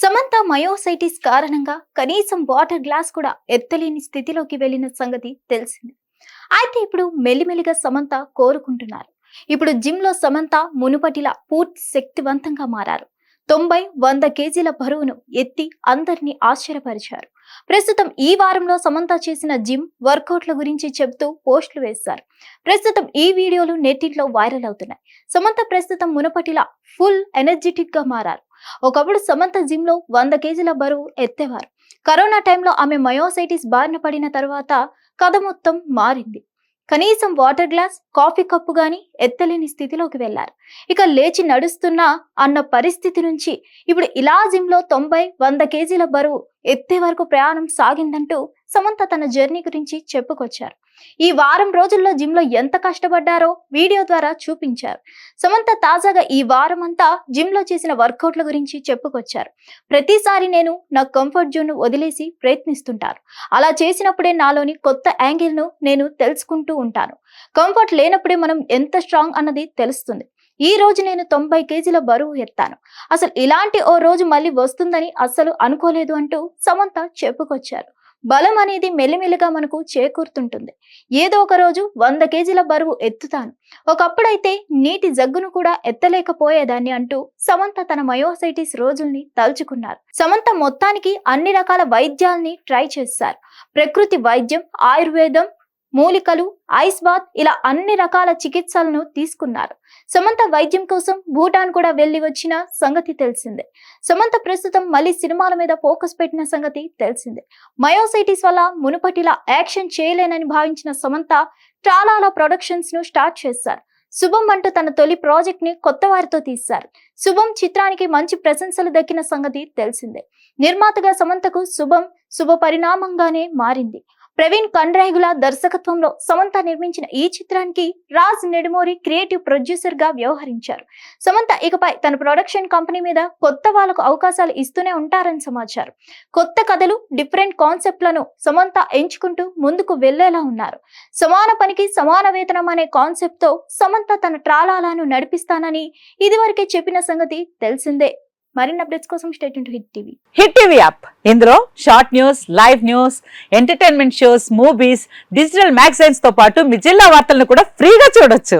Samantha myositis కారణంగా కనీసం water glass కూడా ఎత్తలేని స్థితిలోకి వెళ్లిన సంగతి తెలిసింది. అయితే ఇప్పుడు మెల్లిమెల్లిగా సమంత కోరుకుంటున్నారు. ఇప్పుడు జిమ్ లో సమంత మునుపటిలా పూర్తి శక్తివంతంగా మారారు. 90-100 కేజీల బరువును ఎత్తి అందరినీ ఆశ్చర్యపరిచారు. ప్రస్తుతం ఈ వారంలో సమంత చేసిన జిమ్ వర్కౌట్ల గురించి చెబుతూ పోస్టులు వేశారు. ప్రస్తుతం ఈ వీడియోలు నెట్టింట్లో వైరల్ అవుతున్నాయి. సమంత ప్రస్తుతం మునుపటిలా ఫుల్ ఎనర్జెటిక్ గా మారారు. ఒకప్పుడు సమంత జిమ్ లో 100 కేజీల బరువు ఎత్తేవారు. కరోనా టైంలో ఆమె మయోసైటిస్ బారిన పడిన తర్వాత కథ మొత్తం మారింది. కనీసం వాటర్ గ్లాస్, కాఫీ కప్పు గాని ఎత్తలేని స్థితిలోకి వెళ్లారు. ఇక లేచి నడుస్తున్నా అన్న పరిస్థితి నుంచి ఇప్పుడు ఇలా జిమ్ లో 90-100 కేజీల బరువు ఎత్తే వరకు ప్రయాణం సాగిందంటూ సమంత తన జర్నీ గురించి చెప్పుకొచ్చారు. ఈ వారం రోజుల్లో జిమ్ లో ఎంత కష్టపడ్డారో వీడియో ద్వారా చూపించారు. సమంత తాజాగా ఈ వారం అంతా జిమ్ లో చేసిన వర్కౌట్ల గురించి చెప్పుకొచ్చారు. ప్రతిసారి నేను నా కంఫర్ట్ జోన్ ను వదిలేసి ప్రయత్నిస్తుంటాను. అలా చేసినప్పుడే నాలోని కొత్త యాంగిల్ ను నేను తెలుసుకుంటూ ఉంటాను. కంఫర్ట్ లేనప్పుడే మనం ఎంత స్ట్రాంగ్ అన్నది తెలుస్తుంది. ఈ రోజు నేను 90 కేజీల బరువు ఎత్తాను. అసలు ఇలాంటి ఓ రోజు మళ్ళీ వస్తుందని అస్సలు అనుకోలేదు అంటూ సమంత చెప్పుకొచ్చారు. బలం అనేది మెల్లిమెల్లిగా మనకు చేకూరుతుంటుంది. ఏదో ఒక రోజు 100 కేజీల బరువు ఎత్తుతాను. ఒకప్పుడైతే నీటి జగ్గును కూడా ఎత్తలేకపోయేదాన్ని అంటూ సమంత తన మయోసైటిస్ రోజుల్ని తలుచుకున్నారు. సమంత మొత్తానికి అన్ని రకాల వైద్యాల్ని ట్రై చేశారు. ప్రకృతి వైద్యం, ఆయుర్వేదం, మూలికలు, ఐస్ బాత్ ఇలా అన్ని రకాల చికిత్సలను తీసుకున్నారు. సమంత వైద్యం కోసం భూటాన్ కూడా వెళ్లి వచ్చిన సంగతి తెలిసిందే. సమంత ప్రస్తుతం మళ్ళీ సినిమాల మీద ఫోకస్ పెట్టిన సంగతి తెలిసిందే. మయోసైటిస్ వల్ల మునుపటిలా యాక్షన్ చేయలేనని భావించిన సమంత చాలా ప్రొడక్షన్స్ ను స్టార్ట్ చేశారు. శుభం అంటూ తన తొలి ప్రాజెక్ట్ ని కొత్త వారితో తీశారు. శుభం చిత్రానికి మంచి ప్రశంసలు దక్కిన సంగతి తెలిసిందే. నిర్మాతగా సమంతకు శుభం శుభ పరిణామంగానే మారింది. ప్రవీణ్ కండ్రాగుల దర్శకత్వంలో సమంత నిర్మించిన ఈ చిత్రానికి రాజ్ నెడుమోరి క్రియేటివ్ ప్రొడ్యూసర్ గా వ్యవహరించారు. సమంత ఇకపై తన ప్రొడక్షన్ కంపెనీ మీద కొత్త వాళ్లకు అవకాశాలు ఇస్తూనే ఉంటారని సమాచారం. కొత్త కథలు, డిఫరెంట్ కాన్సెప్ట్లను సమంత ఎంచుకుంటూ ముందుకు వెళ్లేలా ఉన్నారు. సమాన పనికి సమాన వేతనం అనే కాన్సెప్ట్ తో సమంత తన ట్రాలాలను నడిపిస్తానని ఇదివరకే చెప్పిన సంగతి తెలిసిందే. మరిన్ని అప్డేట్స్ కోసం stay tune to Hit TV. Hit TV app ఇందులో short news, live news, entertainment shows, movies, digital magazines తో పాటు మీ జిల్లా వార్తలను కూడా ఫ్రీగా చూడొచ్చు.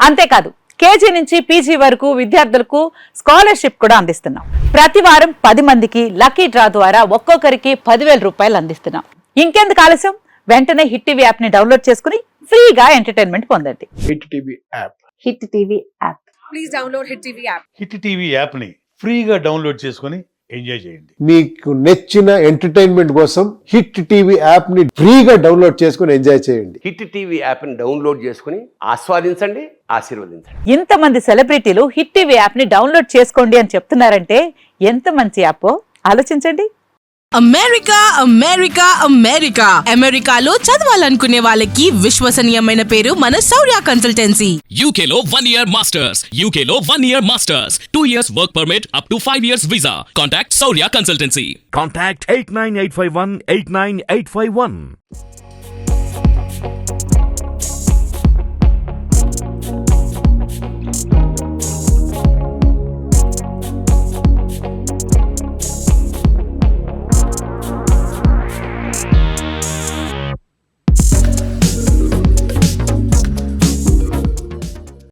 అంతేకాదు కేజీ నుంచి పీజీ వరకు విద్యార్థులకు స్కాలర్షిప్ కూడా అందిస్తున్నాం. ప్రతి వారం 10 మందికి లక్కీ డ్రా ద్వారా ఒక్కొక్కరికి 10,000 రూపాయలు అందిస్తున్నాం. ఇంకెందుకు ఆలస్యం, వెంటనే హిట్ టీవీ యాప్ ని డౌన్లోడ్ చేసుకుని ఫ్రీగా ఎంటర్టైన్మెంట్ పొందండి. Hit TV app. Hit TV app. Please download hit TV app. Hit TV app ని ఫ్రీగా డౌన్లోడ్ చేసుకొని ఎంజాయ్ చేయండి. మీకు నచ్చిన ఎంటర్టైన్మెంట్ కోసం హిట్ టీవీ యాప్ ని ఫ్రీగా డౌన్లోడ్ చేసుకొని ఎంజాయ్ చేయండి. హిట్ టీవీ యాప్ ని డౌన్లోడ్ చేసుకుని ఆస్వాదించండి, ఆశీర్వదించండి. ఇంతమంది సెలబ్రిటీలు హిట్ టీవీ యాప్ ని డౌన్లోడ్ చేసుకోండి అని చెప్తున్నారంటే ఎంత మంచి యాప్ ఆలోచించండి. అమెరికా అమెరికా అమెరికా అమెరికాలో చదవాలనుకునే వాళ్ళకి విశ్వసనీయమైన పేరు మన శౌర్య కన్సల్టెన్సీ. UK లో 1 year masters. UK లో 1 year masters. 2 years work permit up to 5 years visa. Contact Saurya Consultancy. Contact 89851 89851.